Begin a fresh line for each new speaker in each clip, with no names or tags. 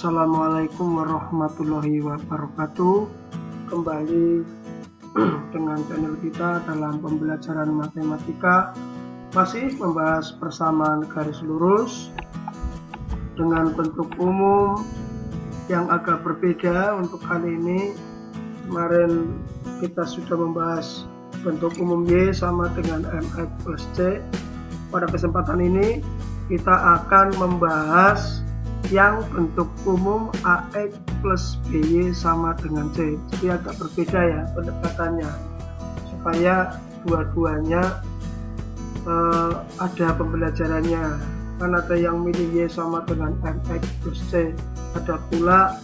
Assalamualaikum warahmatullahi wabarakatuh. Kembali dengan channel kita dalam pembelajaran matematika, masih membahas persamaan garis lurus dengan bentuk umum yang agak berbeda. Untuk kali ini, kemarin kita sudah membahas bentuk umum Y sama dengan MX plus C. Pada kesempatan ini kita akan membahas yang bentuk umum AX plus BY sama dengan C. Jadi agak berbeda ya pendekatannya, supaya dua-duanya ada pembelajarannya. Kan ada yang milih Y sama dengan MX plus C, ada pula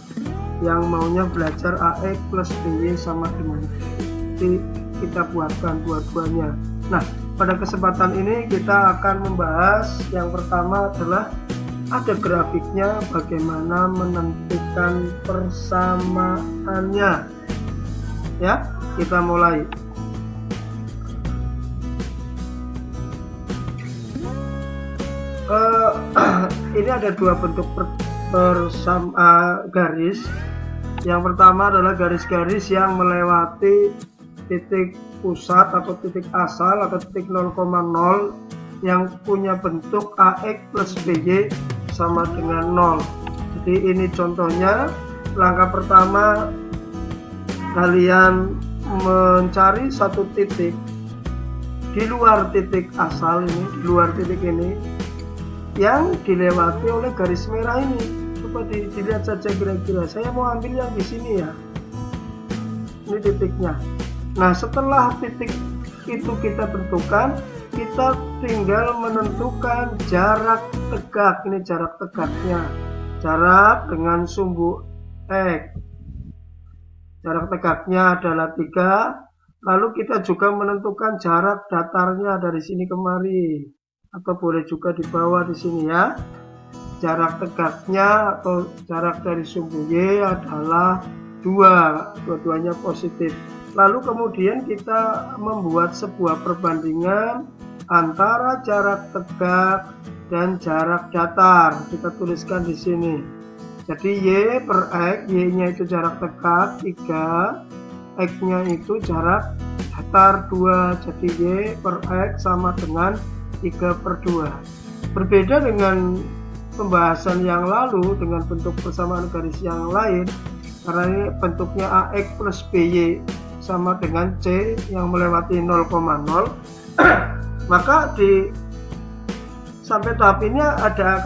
yang maunya belajar AX plus BY sama dengan C. Jadi kita buatkan dua-duanya. Nah, pada kesempatan ini kita akan membahas yang pertama adalah ada grafiknya, bagaimana menentukan persamaannya. Ya, kita mulai. Ini ada dua bentuk garis. Yang pertama adalah garis-garis yang melewati titik pusat atau titik asal atau titik 0,0 yang punya bentuk AX plus BY sama dengan 0. Jadi ini contohnya. Langkah pertama, kalian mencari satu titik di luar titik asal ini, di luar titik ini yang dilewati oleh garis merah ini. Coba dilihat saja kira-kira. Saya mau ambil yang di sini ya. Ini titiknya. Nah, setelah titik itu kita tentukan, kita tinggal menentukan jarak tegak. Ini jarak tegaknya, jarak dengan sumbu X. Jarak tegaknya adalah 3. Lalu kita juga menentukan jarak datarnya dari sini kemari, atau boleh juga di bawah di sini ya. Jarak tegaknya atau jarak dari sumbu Y adalah 2, dua-duanya positif. Lalu kemudian kita membuat sebuah perbandingan antara jarak tegak dan jarak datar. Kita tuliskan di sini. Jadi Y per X, Y-nya itu jarak tegak 3, X-nya itu jarak datar 2. Jadi Y per X sama dengan 3/2. Berbeda dengan pembahasan yang lalu dengan bentuk persamaan garis yang lain, karena ini bentuknya AX plus BY sama dengan C yang melewati 0,0. Maka sampai tahap ini ada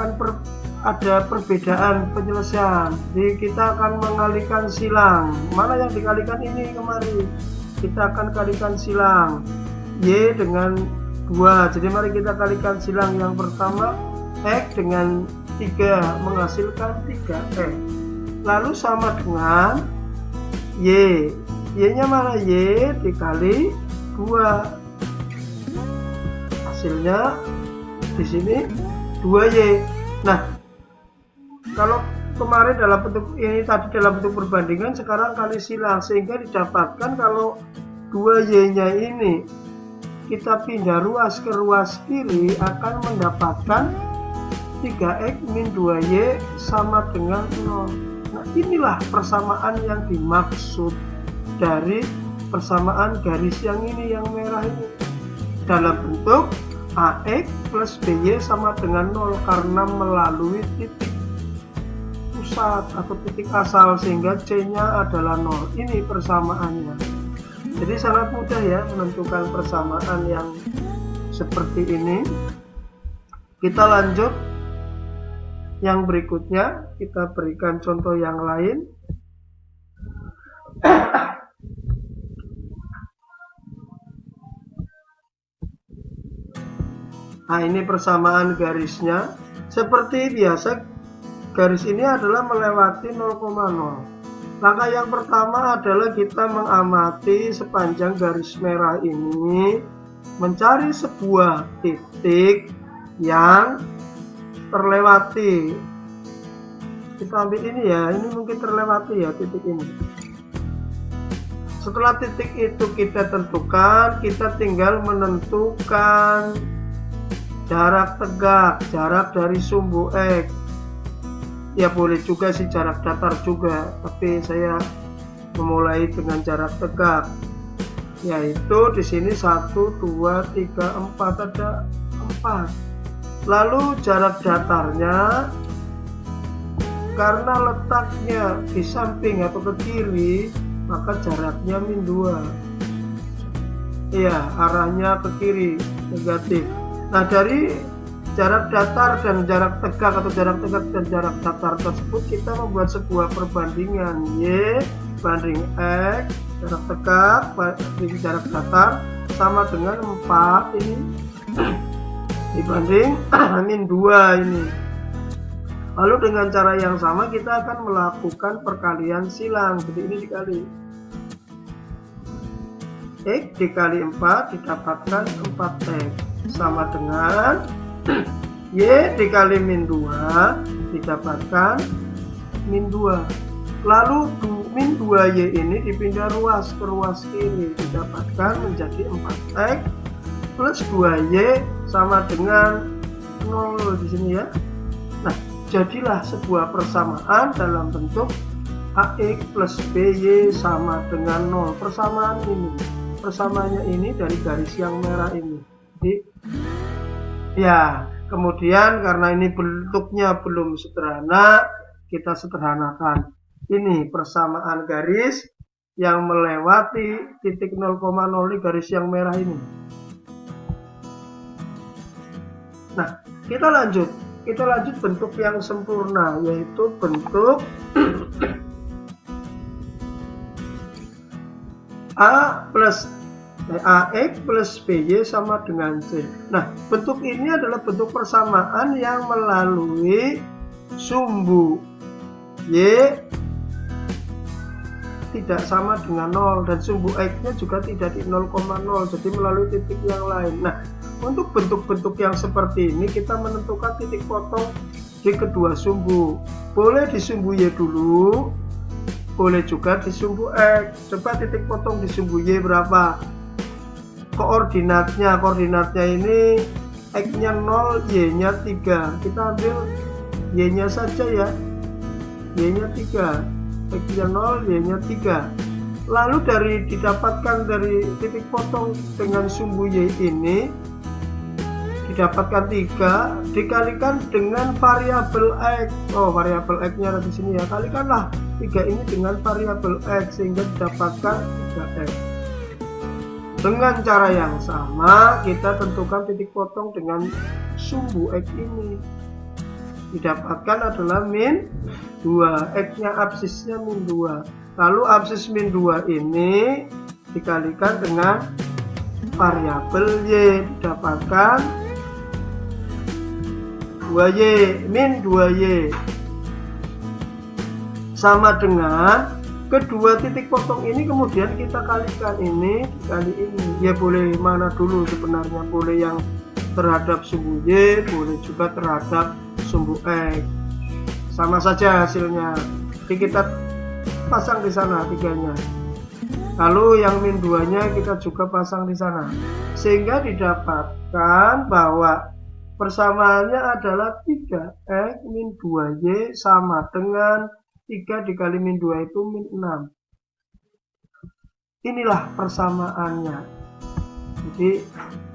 perbedaan penyelesaian. Jadi kita akan mengalihkan silang. Mana yang dikalikan ini kemarin? Kita akan kalikan silang Y dengan 2. Jadi mari kita kalikan silang yang pertama, X dengan 3 menghasilkan 3X. Lalu sama dengan Y. Y-nya mana? Y dikali 2. Hasilnya di sini 2Y. Nah, kalau kemarin dalam bentuk ini tadi dalam bentuk perbandingan, sekarang kali silang, sehingga didapatkan kalau 2Y-nya ini kita pindah ruas ke ruas kiri akan mendapatkan 3X min 2Y sama dengan 0. Nah, inilah persamaan yang dimaksud dari persamaan garis yang ini, yang merah ini, dalam bentuk AX plus BY sama dengan 0 karena melalui titik pusat atau titik asal, sehingga C-nya adalah 0. Ini persamaannya. Jadi sangat mudah ya menentukan persamaan yang seperti ini. Kita lanjut yang berikutnya, kita berikan contoh yang lain. Nah, ini persamaan garisnya. Seperti biasa, garis ini adalah melewati 0,0. Langkah yang pertama adalah kita mengamati sepanjang garis merah ini, mencari sebuah titik yang terlewati. Kita ambil ini ya, ini mungkin terlewati ya titik ini. Setelah titik itu kita tentukan, kita tinggal menentukan jarak tegak, jarak dari sumbu X. Ya boleh juga sih jarak datar juga, tapi saya memulai dengan jarak tegak, yaitu di sini 1, 2, 3, 4, ada 4. Lalu jarak datarnya karena letaknya di samping atau ke kiri, maka jaraknya min 2. Iya, arahnya ke kiri, negatif. Nah, dari jarak datar dan jarak tegak atau jarak tegak dan jarak datar tersebut kita membuat sebuah perbandingan Y banding X, jarak tegak banding jarak datar sama dengan 4 ini dibanding min 2 ini. Lalu dengan cara yang sama kita akan melakukan perkalian silang. Jadi ini dikali X dikali 4 didapatkan 4X sama dengan Y dikali min 2 didapatkan min 2. Lalu min 2Y ini dipindah ruas ke ruas kiri didapatkan menjadi 4X plus 2Y sama dengan 0 di sini ya. Nah, jadilah sebuah persamaan dalam bentuk AX plus BY sama dengan 0. Persamaannya ini dari garis yang merah ini. Jadi ya, kemudian karena ini bentuknya belum sederhana, kita sederhanakan. Ini persamaan garis yang melewati titik 0,0 di garis yang merah ini. Nah, kita lanjut bentuk yang sempurna, yaitu bentuk AX plus BY sama dengan C. Nah, bentuk ini adalah bentuk persamaan yang melalui sumbu Y tidak sama dengan 0 dan sumbu X-nya juga tidak di 0,0, jadi melalui titik yang lain. Nah, untuk bentuk-bentuk yang seperti ini kita menentukan titik potong di kedua sumbu. Boleh di sumbu Y dulu, boleh juga di sumbu X. Coba titik potong di sumbu Y berapa? Koordinatnya ini X-nya 0, Y-nya 3. Kita ambil Y-nya saja ya. Y-nya 3. X-nya 0, Y-nya 3. Lalu didapatkan dari titik potong dengan sumbu Y ini didapatkan 3 dikalikan dengan variabel X. Oh, variabel X-nya ada di sini ya. Kalikanlah 3 ini dengan variabel X sehingga didapatkan 3X. Dengan cara yang sama kita tentukan titik potong dengan sumbu X ini. Didapatkan adalah min 2. X-nya absisnya min 2. Lalu absis min 2 ini dikalikan dengan variabel Y didapatkan 2Y min 2Y sama dengan kedua titik potong ini kemudian kita kalikan ini dikali ini. Ya boleh mana dulu sebenarnya, boleh yang terhadap sumbu Y, boleh juga terhadap sumbu X. Sama saja hasilnya. Jadi kita pasang di sana 3-nya. Lalu yang min 2-nya kita juga pasang di sana. Sehingga didapatkan bahwa persamaannya adalah 3X min 2Y sama dengan 3 dikali min 2 itu min 6. Inilah persamaannya. Jadi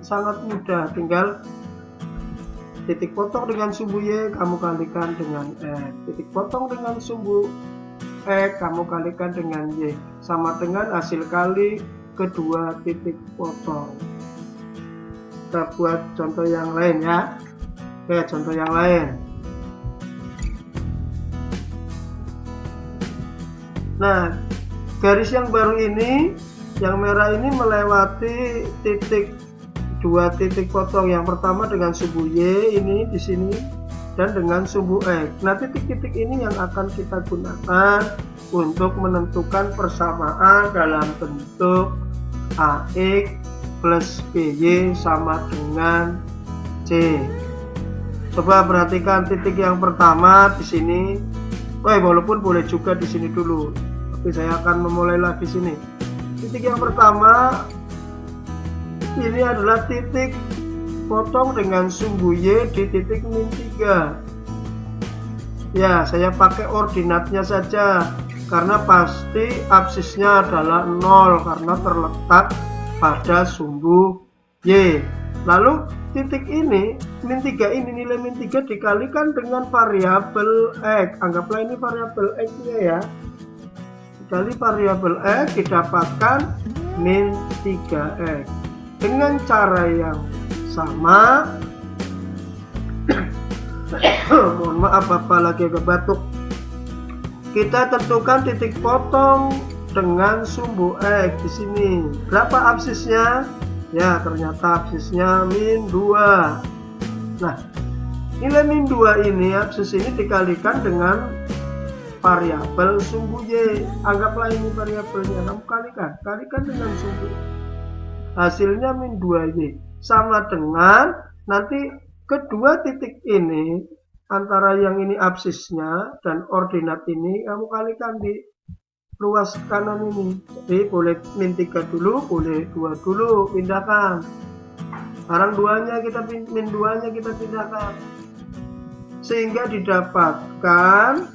sangat mudah, tinggal titik potong dengan sumbu Y kamu kalikan dengan X. Titik potong dengan sumbu X kamu kalikan dengan Y. Sama dengan hasil kali kedua titik potong. Kita buat contoh yang lain ya. Oke, contoh yang lain. Nah, garis yang baru ini, yang merah ini melewati dua titik potong. Yang pertama dengan sumbu Y ini di sini dan dengan sumbu X. Nah, titik-titik ini yang akan kita gunakan untuk menentukan persamaan dalam bentuk AX plus BY sama dengan C. Coba perhatikan titik yang pertama di sini. Walaupun boleh juga di sini dulu, tapi saya akan memulai lagi sini. Titik yang pertama ini adalah titik potong dengan sumbu Y di titik min 3. Ya, saya pakai ordinatnya saja karena pasti absisnya adalah 0 karena terletak pada sumbu Y. Lalu titik ini, min 3 ini, nilai min 3 dikalikan dengan variabel X. Anggaplah ini variabel X-nya ya. Dikali variabel X didapatkan min 3X. Dengan cara yang sama, mohon maaf Bapak lagi agak batuk, kita tentukan titik potong dengan sumbu X di sini. Berapa absisnya? Ya, ternyata absisnya min 2. Nah, nilai min 2 ini, absis ini dikalikan dengan variabel sumbu Y. Anggaplah ini variabelnya, kamu kalikan dengan sumbu. Hasilnya min 2Y sama dengan nanti kedua titik ini, antara yang ini absisnya dan ordinat ini kamu kalikan di ruas kanan ini. Jadi boleh min 3 dulu, boleh 2 dulu, pindahkan. Sekarang min 2-nya kita pindahkan. Sehingga didapatkan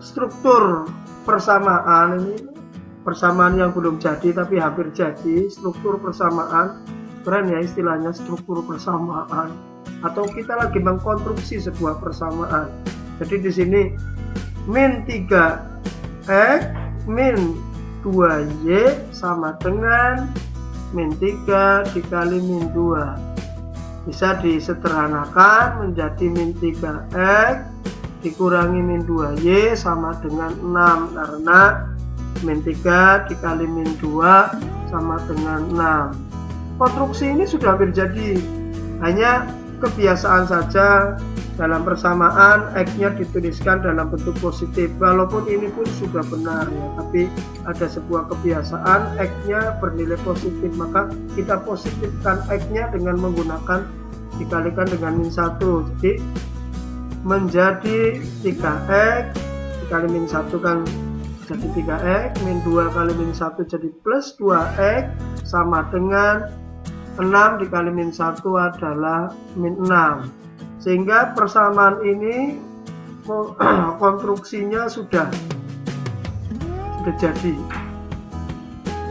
struktur persamaan ini. Persamaan yang belum jadi tapi hampir jadi, struktur persamaan. Keren ya istilahnya, struktur persamaan. Atau kita lagi mengkonstruksi sebuah persamaan. Jadi di sini min 3X min 2Y sama dengan min 3 dikali min 2. Bisa disederhanakan menjadi min 3X dikurangi min 2Y sama dengan 6, karena min 3 dikali min 2 sama dengan 6. Konstruksi ini sudah hampir jadi, hanya kebiasaan saja dalam persamaan X-nya dituliskan dalam bentuk positif, walaupun ini pun sudah benar ya, tapi ada sebuah kebiasaan X-nya bernilai positif, maka kita positifkan X-nya dengan menggunakan dikalikan dengan min 1. Jadi menjadi 3X dikali min 1 kan jadi 3X, min 2 kali min 1 jadi plus 2X sama dengan 6 dikali min 1 adalah min 6. Sehingga persamaan ini konstruksinya sudah jadi.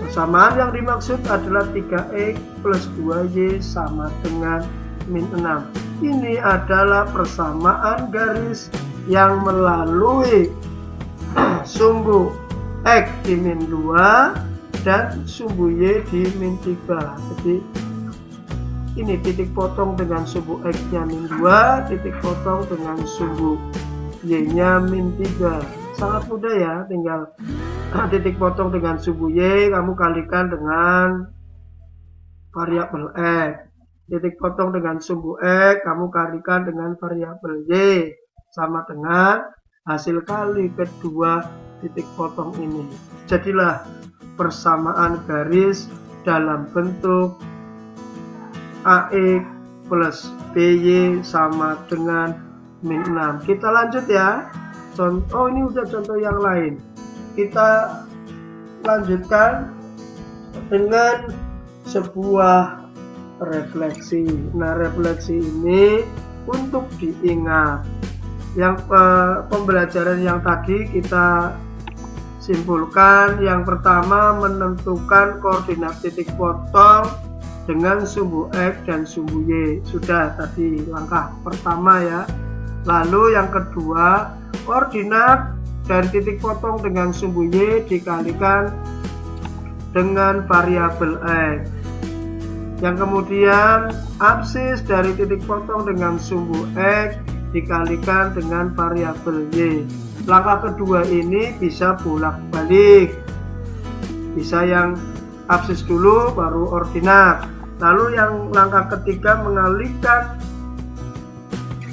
Persamaan yang dimaksud adalah 3X plus 2Y sama dengan min 6. Ini adalah persamaan garis yang melalui sumbu X di min 2 dan sumbu Y di min 3. Jadi ini titik potong dengan sumbu X nya min 2, titik potong dengan sumbu Y nya min 3. Sangat mudah ya, tinggal titik potong dengan sumbu Y kamu kalikan dengan variabel X. Titik potong dengan sumbu X kamu kalikan dengan variabel Y, sama dengan hasil kali kedua titik potong ini. Jadilah persamaan garis dalam bentuk AX plus BY sama dengan min 6. Kita lanjut ya. Contoh ini udah contoh yang lain. Kita lanjutkan dengan sebuah refleksi. Nah, refleksi ini untuk diingat. Yang pembelajaran yang tadi kita simpulkan, yang pertama menentukan koordinat titik potong dengan sumbu X dan sumbu Y. Sudah tadi langkah pertama ya. Lalu yang kedua, koordinat dan titik potong dengan sumbu Y dikalikan dengan variabel X. Yang kemudian absis dari titik potong dengan sumbu X dikalikan dengan variabel Y. Langkah kedua ini bisa bolak-balik, bisa yang absis dulu baru ordinat. Lalu yang langkah ketiga mengalihkan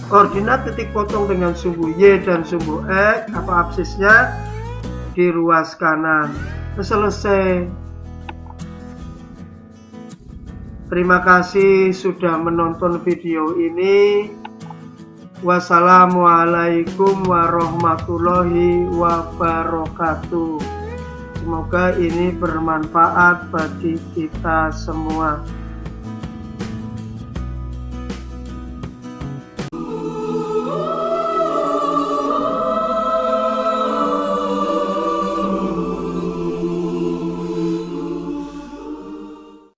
koordinat titik potong dengan sumbu Y dan sumbu X apa absisnya di ruas kanan. Selesai. Terima kasih sudah menonton video ini. Wassalamualaikum warahmatullahi wabarakatuh. Semoga ini bermanfaat bagi kita semua.